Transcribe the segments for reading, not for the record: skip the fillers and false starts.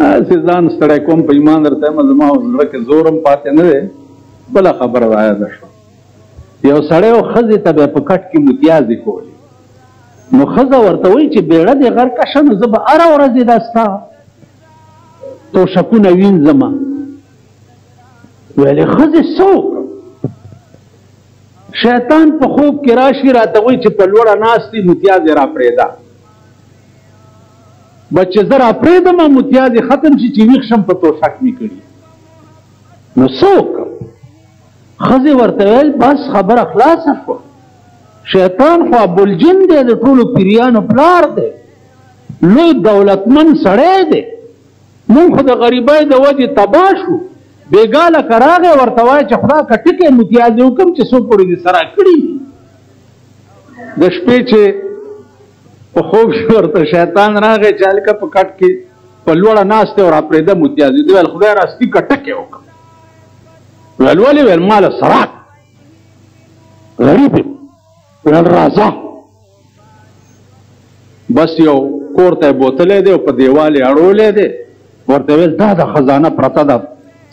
ځان ستړی کوم په ایمان درته یم زما زړه کې زورم پاتې نه دی بله خبره رایاده شوه یو سړی او ښځې ته به یې په کټ کې متیازې کولې نو ښځه ورته وایي چې بیړه دې غرقه شه نو زه به هره ورځ دا ستا توشکونه وینځمه ویلې ښځې څه وکړم شیطان په خوب کې راشي راته وایي چې په لوړه ناست دي متیازې راپرېږده بس چې زه راپرېږدمه متیازې ختم شي چې ویښ شم په توشک مې کړي نو څه وکړم ښځې ورته ویل بس خبره خلاصه شوه شیطان خو ابوالجن دی د ټولو پیریانو پلار دی لوی دولتمند سړی دی مونږ خو د غریبۍ د وجې تباه شو بېګا لکه راغی ورته وایه چې خدا که ټکې متیازې وکړم چې څو پورې دې سره کړي د شپې چې په خوب کې ورته شیطان راغی چې هلکه په کټ کې په لوړه ناست دی او راپرېږده متیازې دی ویل خدای راستي که ټکې وکړم ویل ولې ویل ما له سراک غریب یم ویل راځه بس یو کور ته یې بوتلی دی او په دیوال یې اړولی دی ورته ویل دا د خزانه پرته ده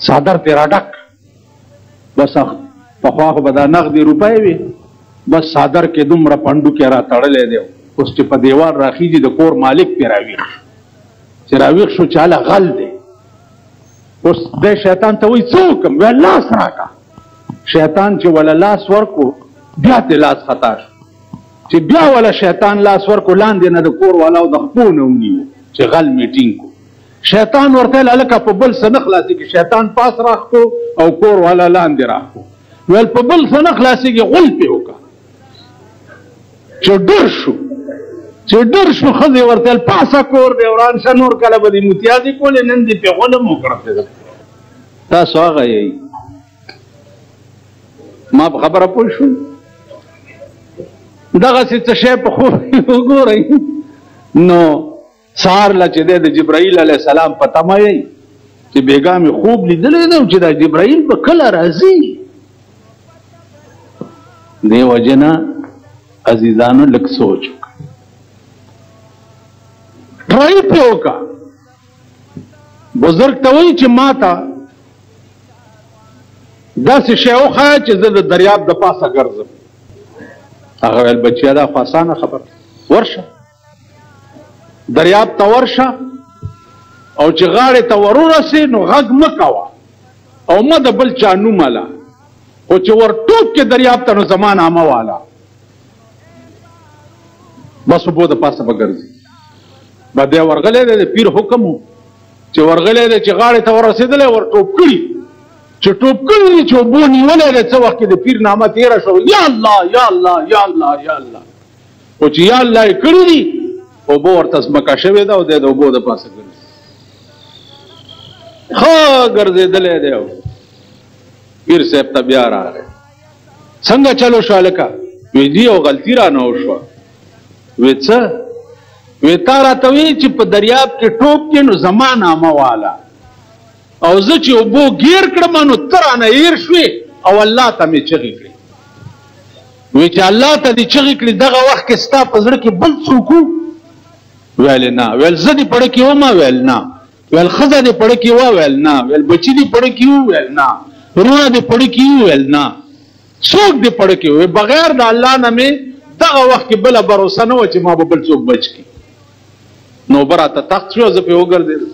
څادر پرې راډک بس پخوا خو به دا نغدې روپۍ وي بس څادر کې دومره پنډوکې را تړلی دی اوس چې په دیوال راخیږي د کور مالک پرې راویښ شو چې راویښ شو چې هله غل دی اوس دی شیطان ته وایي څه وکړم ویل لاس راکړه شیطان چې وله لاس ورکړو بیا ترې لاس خطا شو چې بیا وله شیطان لاس ورکړو لاندې نه د کور والاو د خپو نه ونیو چې غل مې ټینګ کړو شیطان ورته ویل هلکه په بل څه نه خلاصېږي شیطان پاس راښکو او کور والا لاندې راښکو ویل په بل څه نه خلاصېږي غول پې وکړه چې ډر شو ښځې ورته ویل پاسه کور دی وران شه نور کله به دې متیازې کولې نن دې پې غول هم وکړه تاسو هغه یئ ما په خبره پوه شو دغسې څه شی په خوب کې وګورئ نو سهار له چې دی د جبرائیل علیه السلام په تمه یئ چې بېګا مې خوب لیدلی دی چې دا جبرائیل به کله راځي دې وجې نه عزیزانو لږ سوچ وکړه ټرای پرې وکړه بزرګ ته وایي چې ما ته داسې شی وښایه چې زه د دریاب د پاسه ګرځم هغه ویل بچیا دا خو اسانه خبره ورشه دریاب ته ورشه او چې غاړې ته ورورسې نو غږ مه کوه او مه د بل چا نوم اله خو چې ور ټوپ کې دریاب ته نو زما نامه واله بس اوبو د پاسه به ګرځي به دی ورغلی دی د پیر حکم و چې ورغلی دی چې غاړې ته ورسېدلی ور ټوپ کړي چې ټوپ کړي دي چې اوبو نیولی دی څه وخت کې د پیر نامه تېره شو یا الله یا الله یا الله یا الله خو چې یا الله یې کړي دي اوبو ورته ځمکه شوې ده او دی د اوبو د پاسه ګرځي ښه ګرځېدلی دی پیر صاحب ته بیا راغی څنګه چلو شو هلکه وی جي یو غلطي رانه وشوه وی څه وی تا راته وی چې په دریاب کې ټوپ کې نو زما نامه واله او زه چې اوبو ګیر کړم نو ته رانه هیر شوې او الله ته مې چغې کړې وی چې الله ته دې چغې کړې دغه وخت کې ستا په زړه کې بل څوک و ویل نه ویل زه دې پړه کې ومه ویل نه ویل ښځه دې پړه کې وه ویل نه ویل بچي دې پړه کې وو ویل نه وروڼه دې پړه کې وو ویل نه څوک دې پړه کې وو بغیر د الله نه مې دغه وخت کې بله بروسه نه وه چې ما به بل څوک بچ کړي نو به راته تخت شو زه پې وګرځېدم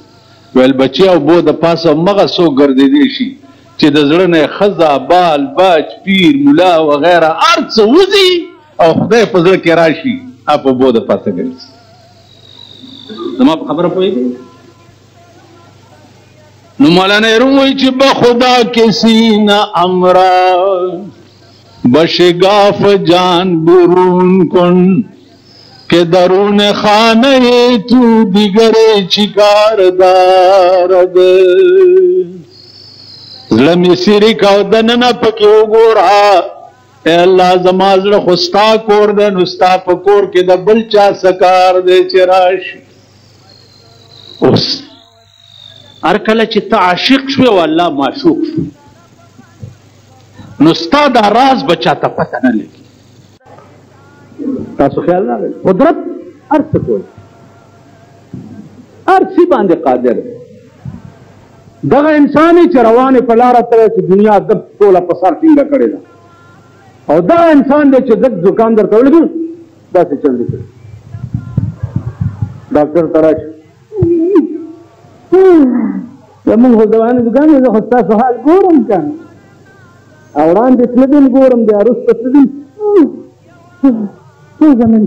ویل بچي او بو د پاسه همغه څوک ګرځېدی شي چې د زړه نه یې ښځه بال بچ پیر ملا وغیره هر څه وځي او خدای په زړه کې راشي په بو د پاسه ګرځي زما په خبره پوهېږئ نو مولانا روم وایي چې بخدا کسی نہ امرا بشگاف جان برون کن که درون خانه تو دیگر چیکار دارد زړه مې سیرې کا او دننه پکې وګوره ای الله زما زړه خو ستا کور دی نو ستا په کور کې د بل چا څه کار دی چې راشي اوس هر کله چې ته عاشق شوې او الله معشوق شو نو ستا دا راز به چاته پته نه لګي تاسو خیال راغلی قدرت هر څه کوي هر څه باندې قادر دی دغه انسان چې روانې په لاره تللی چې دنیا دب ټوله په سر ټینګه کړې ده او دغه انسان دی چې دک زکام درته ولګي داسې چل دی کړي ډاکټر ته راشي زمونږ خو دوانې دکان دی زه خو ستاسو حال ګورم که نه او وړاندې تللي یم ګورم بیا وروسته تللي زمین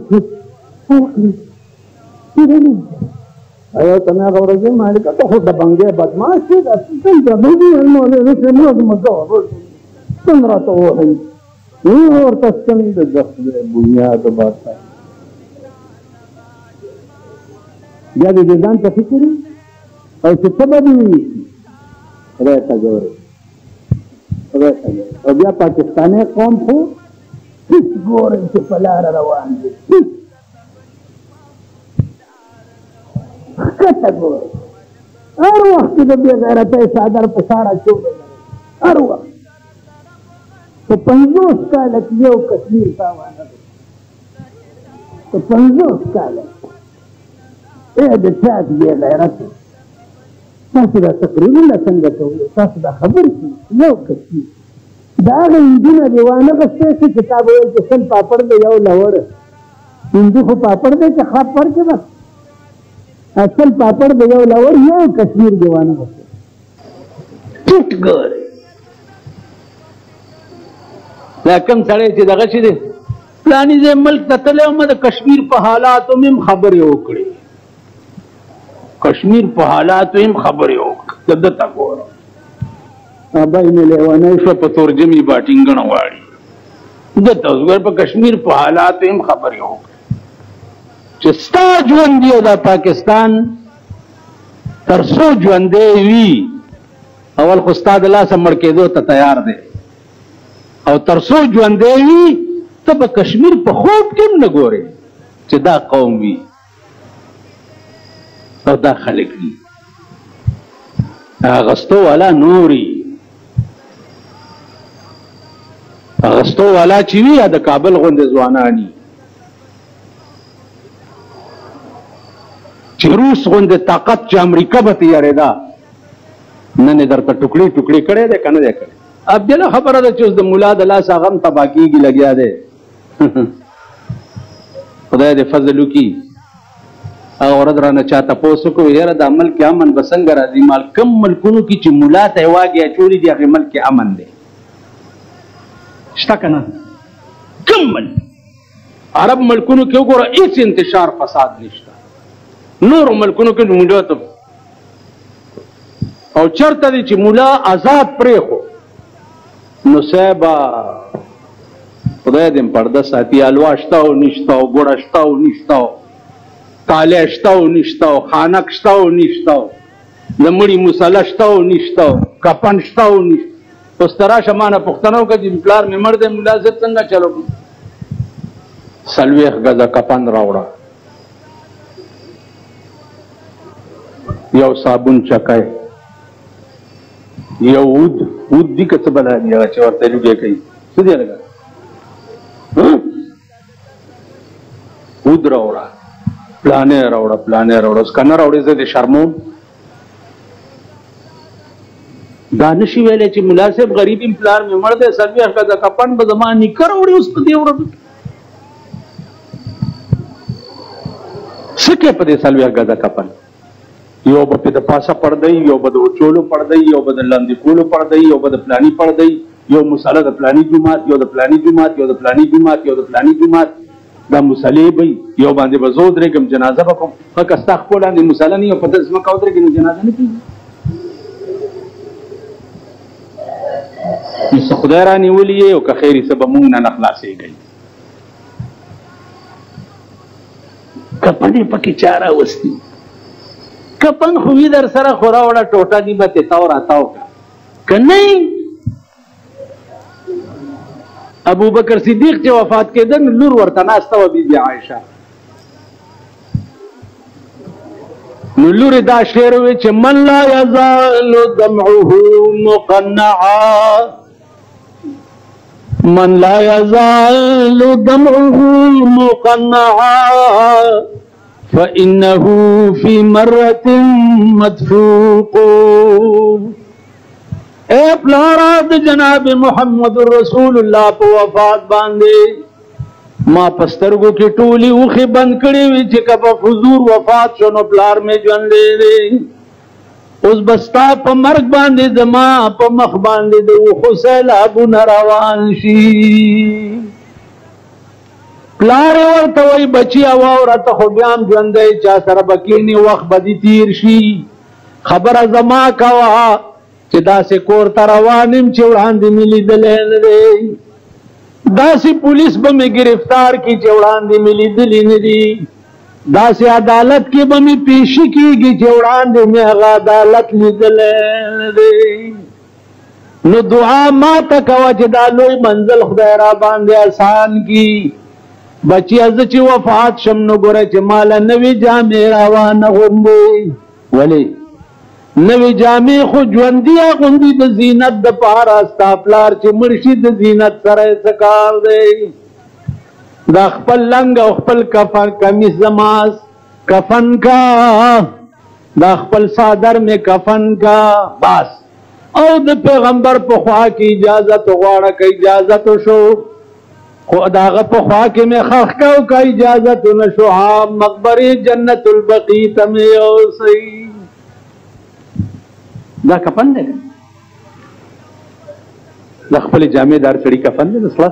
یو ته مې هغه ورځ ویل مالکه ته خو دبنګې بدماش یې داسې څنګه بوډي څنګه راته ووایي ورته څنګه د خدای بنیاد باته بیا دې ځان ته فکر او چې څه به دې خدای ته ګورې او بیا پاکستانی قوم خو هېڅ ګورئ چې په لاره روان دي ښکته ګورئ هر وخت کې د بې غیرتۍ څادر په ساړه چوبې هر وخت په 50 کاله کې یو کشمیر تاوانه دی په 50 کاله ای د چا بې غیرت تاسو دا تقریرونه څنګه کوئ تاسو دا خبر کړئ یو کشمیر د هغه هندونه دې وانه غوښتی چې تا به ویل چې سل پاپړ دی یو لور هندو خو پاپړ دی چې خاپ ورکړې بس اصل پاپړ دی یو لور یو کشمیر دې وانه غوښتی ټیټ ګورئ دا کوم سړی چې دغه شي دی فلاني ځای ملک ته تللی وم د کشمیر په حالاتو مې هم خبرې وکړې کشمیر په حالاتو هم خبرې وکړې د ده ته ګورم ابای مې لیونی شوه په تورجمې باټینګڼه غواړي ده ته اوس ګوره په کشمیر په حالاتو هم خبرې وکړې چې ستا ژوند دی او دا پاکستان تر څو ژوندی وي اول خو ستا د لاسه مړ کېدو ته تیار دی او تر څو ژوندی وي ته په کشمیر په خوب کې هم نه ګورې چې دا قوم وي او دا خلک دي اغستو والا نوري اغستو والا چې وي یا د کابل غوندې ځواناني چې روس غوندې طاقت چې امریکا به تیارېده نن یې درته ټوکړي ټوکړي کړی دی که نه دی کړی اب بله خبره ده چې اوس د ملا د لاس هغه هم تباه کېږي لګیا دی خدای دې فضل وکړي هغه ورځ رانه چا تپوس وکړو یاره دا ملک امن به څنګه راځي مال کم ملکونو کې چې ملا ته یې واګې اچولي دي هغې ملک امن دی شته که نه کم ملک عرب ملکونو کې وګوره هېڅ انتشار فساد نشته نورو ملکونو کې مولا ته او چېرته دی چې مولا آزاد پرېښو نو صاحبه خدای دې پرده ساتي حلوا شته او نشته او ګوړه شته او نشته او تالی شته او نشته او خانک شته او نشته او د مړي مسله شته او نشته او کفن شته او نشته اوس ته راشه مانه پوښتنه وکړه چې پلار مې مړ دی ملا زه څنګه چلو کړم 40 ګزه کفن راوړه یو صابون چکای یو ود دی که څه بلا دی هغه چې ورته لوګی کوي څه دی لګا ود راوړه پلانې راوړه اوس که نه راوړې زه دې شرموم دا نشي ویلی چې ملا صاحب غریب یم پلار مې مړ دی 40 ګزه کفن به زما نیکه راوړي اوس په دې ورځو څه کوې په دې 40 ګزه کفن یو به په د پاسه پردی یو به د وچولو پردی یو به د لاندې کولو پردی یو به د پلاني پردی یو مسله د پلاني جومات یو د پلاني جومات یو د پلاني جومات یو د پلاني جومات دا مسلې به یو باندې به زه ودرېږم جنازه به کوم ښه که ستا خپل لاندې مسله نه یو په داسې ځمکه ودرېږي نو جنازه نه کېږي نو څه خدای رانیولي یې او که خیر یې څه به مونږ نه خلاصېږئ کپنې پکې چا راوستي کپن خو وي در سره خو راوړه ټوټه دي به تې تاو راتاو کړه که نه ابوبکر صدیق چې وفات کېده نو لور ورته ناسته وه بیبي عایشه نو لورې دا شعر وی چې من لا یزال دمعه مقنعا من لا یزال دمعه مقنعا فإنه في مرة مدفوق اے پلارا د جناب محمد رسول الله په وفات باندې ما پسترګو کې ټولي اوخې بند کړې وي چې کله حضور وفات شو نو پلار مې ژوندی دی اوس بستا په مرګ باندې زما په مخ باندې د اوښو سیلابونه روان شي پلار ورته وایي بچیه واوره ته خو بیا هم ژوندی چا سره به کښېنې وخت به دې تېر شي خبره زما کوه چې داسې کور ته روان یم چې وړاندې مې لیدلی نه دی داسې پولیس به مې گرفتار کړي چې وړاندې مې لیدلي نه دي داسې عدالت کې به مې پیشي کېږي چې وړاندې مې هغه عدالت لیدلی نه دی نو دعا ما ته کوه چې دا لوی منزل خدای را باندې آسان کړي بچیه زه چې وفات شم نو ګوره چې ماله نوې جامې راوانه غوندې ولې نوې جامې خو ژوندي اغوندي د زینت دپاره ستا پلار چې مړ شي د زینت سره یې څه کار دی دا خپل لنګ او خپل کفن کمیس زماس کفن کا دا خپل صادر میں کفن کا بس او د پیغمبر په خوا کې اجازت غواړه که اجازت شو خو د هغه په خوا کې مې خښ کا او که اجازت نه شو عام مقبرې جنت البقیع ته مې یوسئ دا کفن دی دا خپلې جامې دار سړي کفن دی د سړه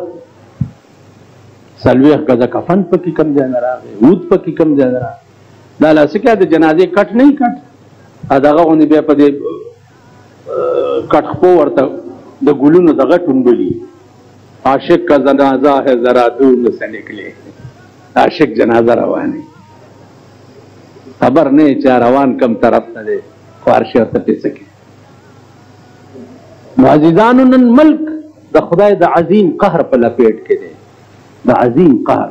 څلوېښت ګزه کفن پکې کم ځای نه راغی عود پکې کم ځای نه راغی دا لاسې کې د جنازې کټ نه وي کټ دغه غوندې بیا په دې کټ خپو ورته د ګلونو دغه ټومبلي عاشق کا جنازہ ہے ذرا دور سے نکلے عاشق جنازہ روانه خبر نه چې روان کم طرف ته دی خو عرش ورته پیسه کې معززانو نن ملک د خدای د عظیم قهر په لپیټ کې دی د عظیم قهر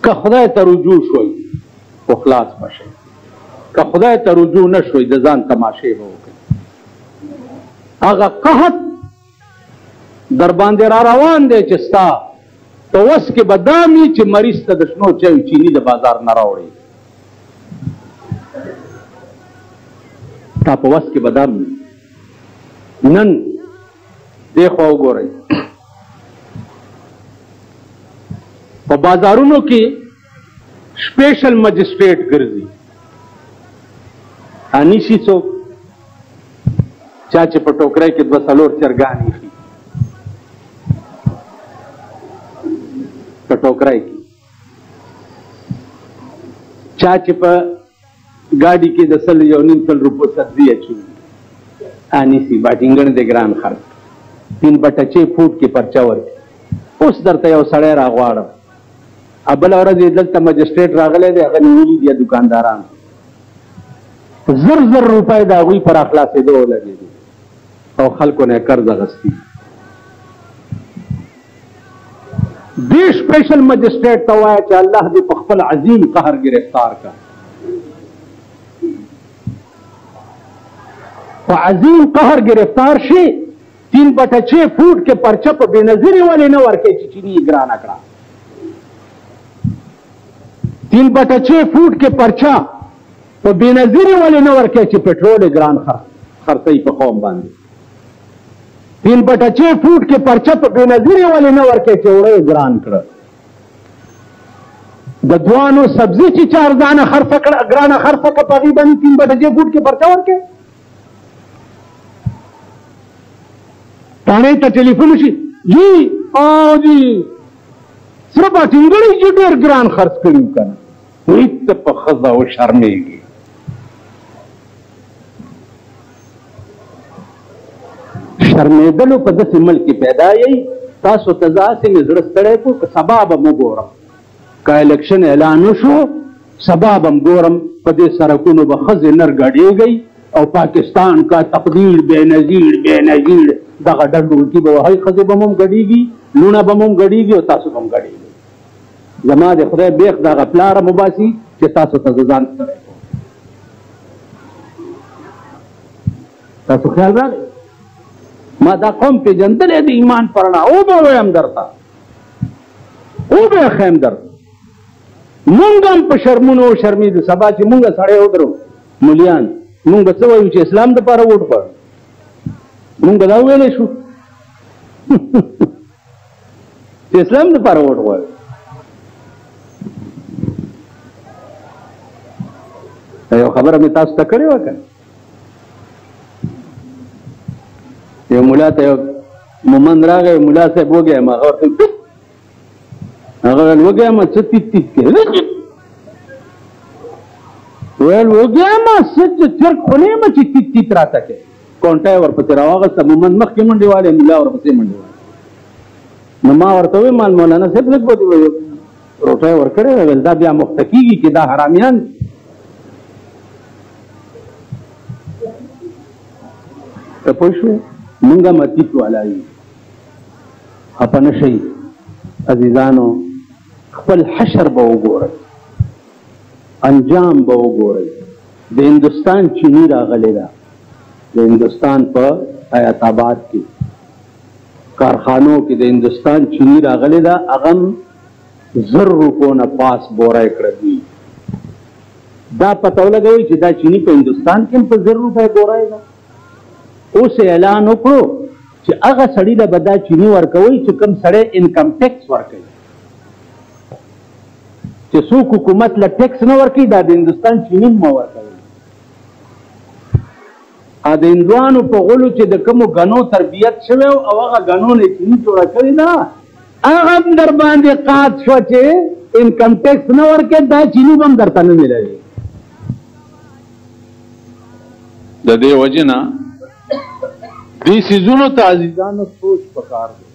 که خدای ته رجوع شوي خو خلاص بشئ که خدای ته رجوع نه شوي د ځان تماشې به وکړئ هغه قحط در باندې را روان دی چې ستا په وس کې به دا وي چې مریض ته د شنو چایو چیني د بازار نه راوړي تا په وس کې به دا وي نن دې خوا وګورئ په بازارونو کې سپیشل مجسټریټ ګرځي انیشي څوک چا چې په ټوکرۍ کې دوه څلور چرګان ایښي په ټوکرۍ کې چا چې په ګاډي کې د 100 روپو سبزي اچوي انیسي باټینګن د ګران خرڅ 3/6 فوټ کې پرچا ورکړي اوس درته یو سړی راغواړم بله ورځ یې دلته مجسټریټ راغلی دی هغه نیولي دي دوکانداران 1000 روپۍ د هغوی پر اخلاصېدو ولګېدي او خلکو نه قرض اخیستی دې سپیشل مجسټریټ ته وایه چې الله دې په خپل عظیم قهر گرفتار کړه په عظیم قهر گرفتار شي 3/6 فوټ کې پرچه په بېنظیرې ولې نه ورکوي چې چیني یې ګرانه کړه 3/6 فوټ کې پرچه په بېنظیرې ولې نه ورکوي چې پټرول یې ګران خرڅوي په قوم باندې 3/6 فوټ کې پرچه په بېنظیرې ولې نه ورکوي چې وړه یې ګران کړه د دوانو سبزي چې 4 دانه خرڅه کړه ګرانه خرڅه کړه په هغې باندې 3/6 فوټ کې پرچه ورکوي تاڼې ته ټلیفون وشي جی جی سره باټینګړی چې ډېر ګران خرڅ کړي که نه هېڅ ته په ښځه وشرمېږي شرمېدلو په داسې ملک کې پیدا یئ تاسو ته زه هسې مې زړه ستړی کړو که سبا به م وګورم که الیکشن اعلان وشو سبا به م ګورم په دې سړکونو به ښځې نر ګډېږئ او پاکستان کا تقدیر بے نظیر دغه ډنډولکي به وهئ ښځې به م هم ګډېږي لوڼه به م هم ګډېږي او تاسو به هم ګډېږئ زما د خدای بیخ دغه پلاره مباسي چې تاسو ته زه ځان ستړی کوم تاسو خیال راغی ما دا قوم پېژندلی د ایمان په رڼا وبه ویم درته وبه ښیم درته مونږ هم په شرمونو شرمېږو سبا چې مونږ سړی ودرو ملیان مونږ به څه وایو چې اسلام دپاره ووټ غواړو مونږ به دا وویلی شو چې اسلام دپاره ووټ غواړو یو خبره مې تاسو ته کړې وه که یو ملا ته یو مومند راغی ملا صاحب وږی یم هغه ورته هغه ویل وږی یم څه تیت تیت کوې ویل وږی یم څه چرګ خو نه یم چې تیت تیت راته کوې کونټه یې ورپسې راواغسته مومند مخکې منډې والې ملا ورپسې منډې والې نو ما ورته وویل مال مولانا صاحب لږ به روټۍ ورکړې وه ویل دا بیا مخته کېږي چې دا حرامیان ته پوه شوې مونږ هم اتیت والا یو خفه نه شئ عزیزانو خپل حشر به وګورئ انجام به وګورئ د هندوستان چینی راغلی ده د هندوستان په حیات آباد کې کارخانو کې د هندوستان چینی راغلی ده هغه هم 1000 روپو نه پاس بوره یې کړه دوی دا پته ولګوئ چې دا چینی په هندوستان کې هم په 1000 روپۍ بوره یې ده اوس اعلان وکړو چې هغه سړي له به دا چینی ورکوئ چې کوم سړی انکم ټیکس ورکوي چې څوک حکومت له ټیکس نه ورکوي دا د هندوستان چینی مه ورکوي د هندوانو په غولو چې د کومو ګنو تربیت شوی او هغه ګنو نه چینی جوړه کړې ده هغه هم در باندې قات شوه چې انکم ټیکس نه ورکوي دا چینی به هم درته نه میلوي د دې وجې نه دې څیزونو ته عزیزانو سوچ پکار دی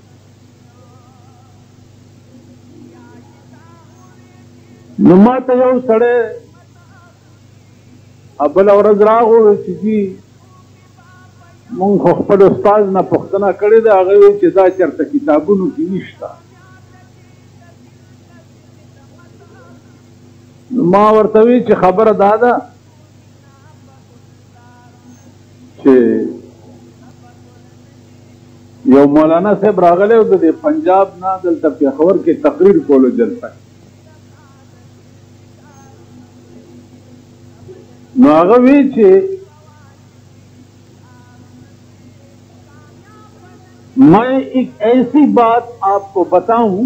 نو ما ته یو سړی بله ورځ راغو چې جي مونږ خو خپل استاد نه پوښتنه کړې ده هغه وایي چې دا چېرته کتابونو کې نشته نو ما ورته وی چې خبره دا ده چې یو مولانا صاحب راغلی او د پنجاب نه دلته پېښور کې تقریر کولو جلسه نو هغه وی چې मैं एक ऐसी बात आपको बताऊं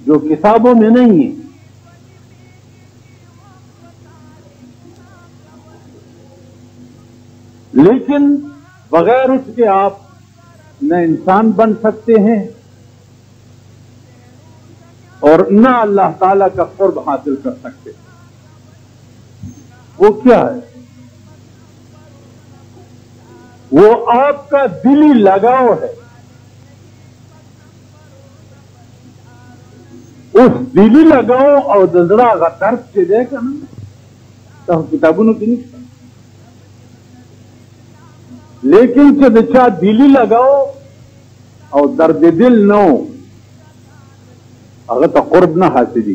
जो किताबों में नहीं है लेकिन बगैर उसके आप न इंसान बन सकते हैं और न अल्लाह ताला का कुर्ब हासिल कर सकते हैं वो क्या है वो आपका दिली लगाव है उस दिली लगाव और दर्द से देखा ना तो किताबों की नहीं लेकिन चचा दिली लगाओ और दर्द दिल न हो अगर तो कुर्ब ना हासिल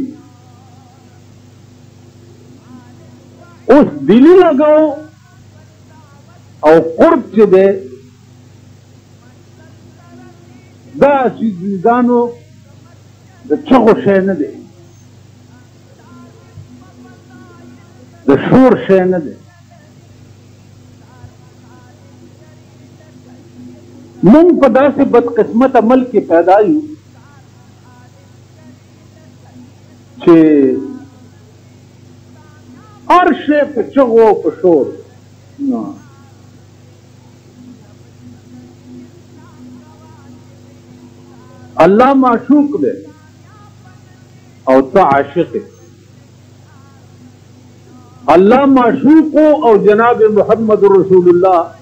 उस दिली लगाओ और कुर्ब से दे दा चीजानो द चगो शे न दे द शोर शे न दे مونږ په داسې بدقسمت عمل کې پیدا یو چې هر شی په چغو په شور نه الله معشوق دی او ته عاشق دی الله معشوق او جناب محمد رسول الله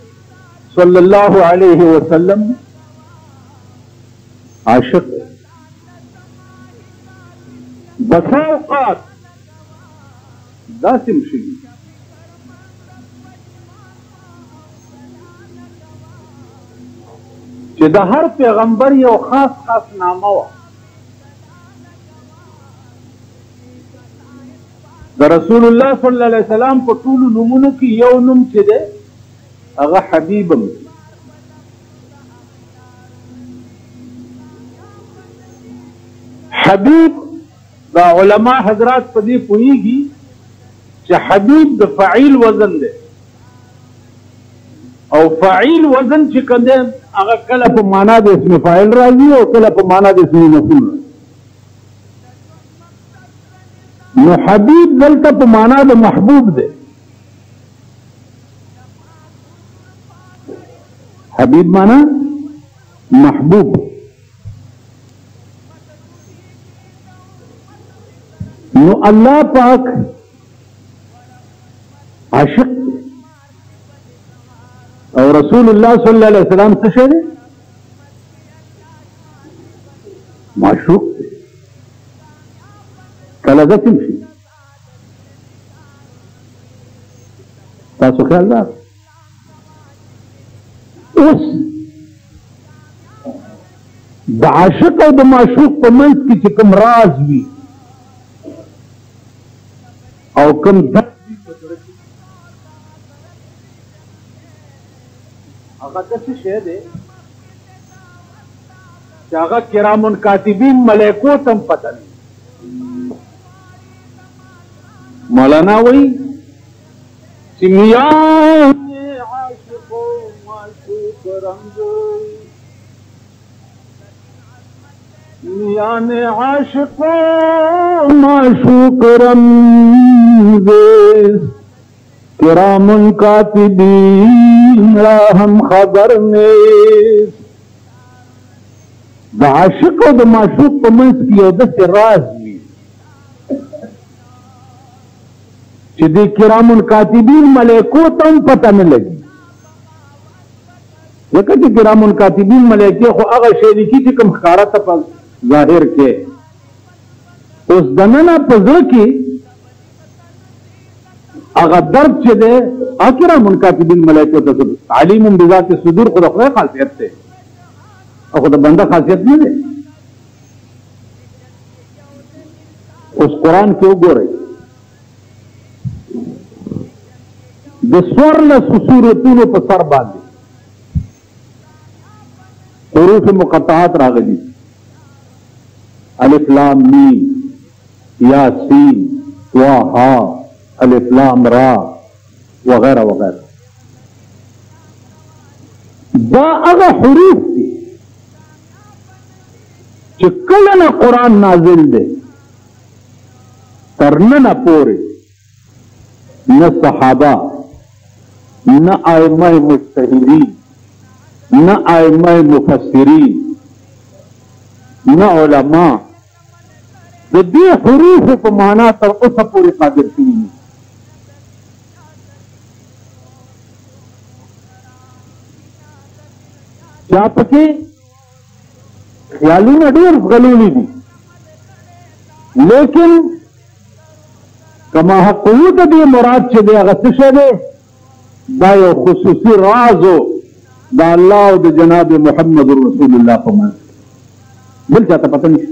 صلی اللہ علیہ وسلم عاشق بسا اوقات داسم شي چې د هر پیغمبر یو خاص نامه وه د رسول الله صلی الله علیه وسلم په ټولو نومونو کې یو نوم چې دی هغه حبیبم حبیب دا علماء حضرات په دې پوهیږي چې حبیب د فعیل وزن دی او فعیل وزن چې کنده هغه کله په معنا د اسم فاعل راځي او کله په معنا د اسم مفعول. نو حبیب دلته په معنا د محبوب دی. حبیب معنا محبوب. نو الله پاک عاشق او رسول الله صلی الله علیه وسلم څه شی دی؟ معشوق دی. کله ځکه شي تاسو خیال ده اوس د عاشق او د معشوق په منځ کې چې کوم راز وي او کوم درد وي په زړه کې هغه داسې شی دی چې هغه کرامن کاتبین ملائکو ته هم پته نه. مولانا وایي چې میان عاشق و معشوق رنگ میان عاشق و معشوق رنگ کرام کاتبین را هم خبر نیست. د عاشق او د معشوق په منځ کې یو داسې راز وي چې د کرام کاتبین ملائکو ته هم پته نه لګي. ځکه چې کرام کاتبین ملائکې خو هغه شی لیکي چې کوم ښکاره ته په ظاهر کې. اوس دننه په زړه کې هغه درد چې دی کرام کاتبین ملائکو ته علیم بذات صدور خو د خدای خاصیت دی او خو د بنده خاصیت نه دی. اوس قرآن کې وګورئ د څوارلسو سورتونو په سر باندې حروف مقطعات راغلي الف لام میم یاسین طه الف لام را وغیرہ وغیرہ. دا هغه حروف دي چې کله نه قرآن نازل دی تر ننه پورې نه صحابه نه ائمه مجتهدین نه ائمه مفسرین نه علما د دې حروف په معنا تر اوسه پورې قادر شوي دي. چا پکې خیالونه ډېر غلولي دي لیکن کما حقوق دې مراد چې دی هغه څه شی دی؟ دا یو خصوصي رازو دا الله او د جناب محمد رسول الله په منځ بل چاته پته نشي.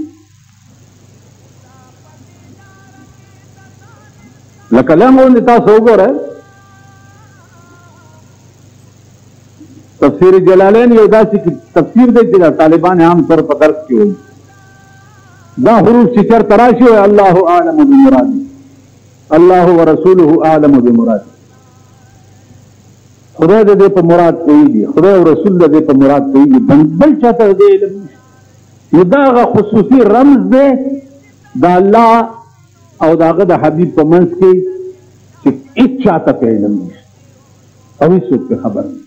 لکه لمغونې تاسو وګورئ تفسیر جلالین یو داسې تفسیر دی چې طالبان عام طور په درس کې وایي دا حروف چې چېرته راشي وایي الله اعلم بمراده الله ورسوله اعلم بمراده. خدای د دې په مراد پوهېږي خدای او رسول د دې په مراد پوهېږي بل چاته د دې علم نشي. نو دا هغه خصوصي رمز دی د الله او د هغه د حبیب په منځ کې چې هېڅ چاته په علم نشي او هېڅوک پې خبر نه.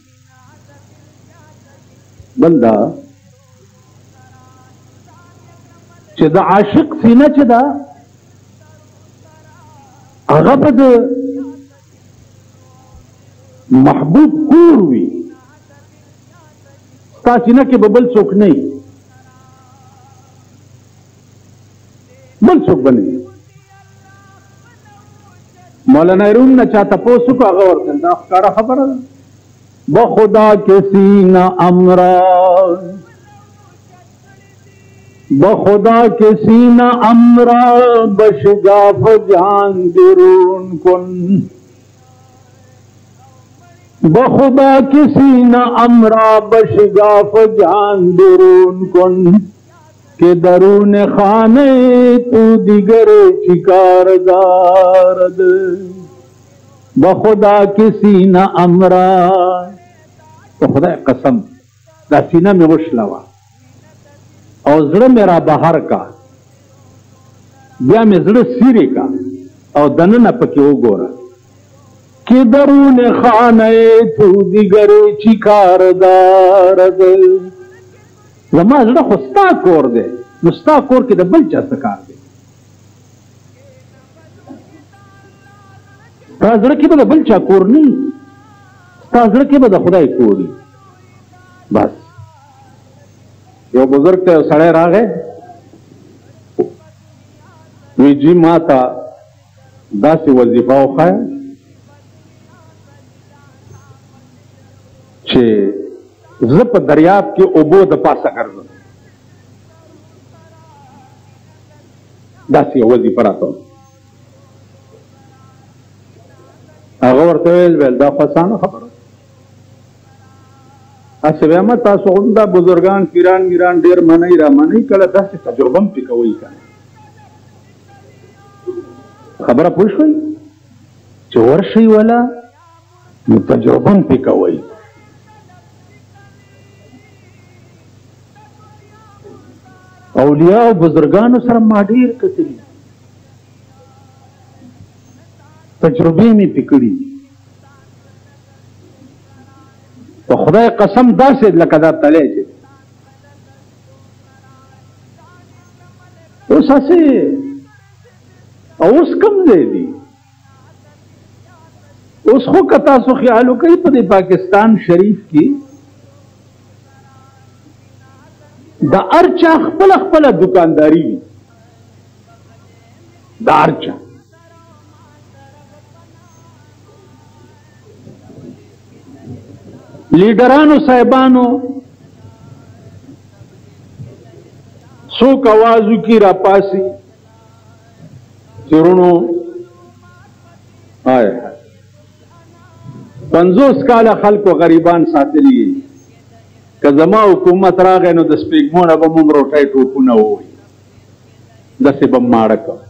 بل دا چې د عاشق سینه چې ده هغه به د محبوب کور وي ستا سینه کې به بل څوک نه وي بل څوک به نه وي. مولانا روم نه چا تپوس وکړو هغه ورته دا ښکاره خبره ده بخدا کے سینہ امراض بخدا کے سینہ امراض بشگاف جان درون کن بخدا کے سینہ امراض بشگاف جان درون کن کہ درون خانے تو دیگر چکار دارد بخدا کی سینہ امرا په خدای قسم دا سینه مې وشلوه او زړه مې را بهر کا بیا مې زړه سیرې کا او دننه پکې وګوره که درون خانه تو دیگر چی کاردار ده زما زړه خو ستا کور دی نو ستا کور کې د بل چا څه کار دی ستا زړه کې به د بل چا کور نه ستا زړه کې به د خدای کور وي بس یو بزرګ ته یو سړی راغی وی جی ما ته داسې وظیفه وښایه چې زه په دریاب کې اوبو د پاسه ګرځم داسې یو وظیفه راته هغه ورته ویل دا خو اسانه خبره هسې وایم تاسو هم دا بزرګان پیران میران ډېر منئ را منئ کله داسې تجربه هم پې کوئ که نه خبره پوه شوئ چې ورشئ ولا نو تجربه هم پې کوئ اولیاء او بزرګانو سره ما ډېر کتلي تجربې مې پې کړي په خدای قسم داسې لکه دا تلی چې اوس هسې اوس کم ځای دي اوس خو که تاسو خیال وکئ په دې پاکستان شریف کې د هر چا خپله خپله دکانداري وي د هر چا لیډرانو صاحبانو څوک आवाज وکړي راپاسي چرونو 50 کاله خلکو غریبان ساتلي که زما حکومت راغی نو د سپېږمو نه به مو روټۍ ټوپونه ووایي داسې به ماړه کړم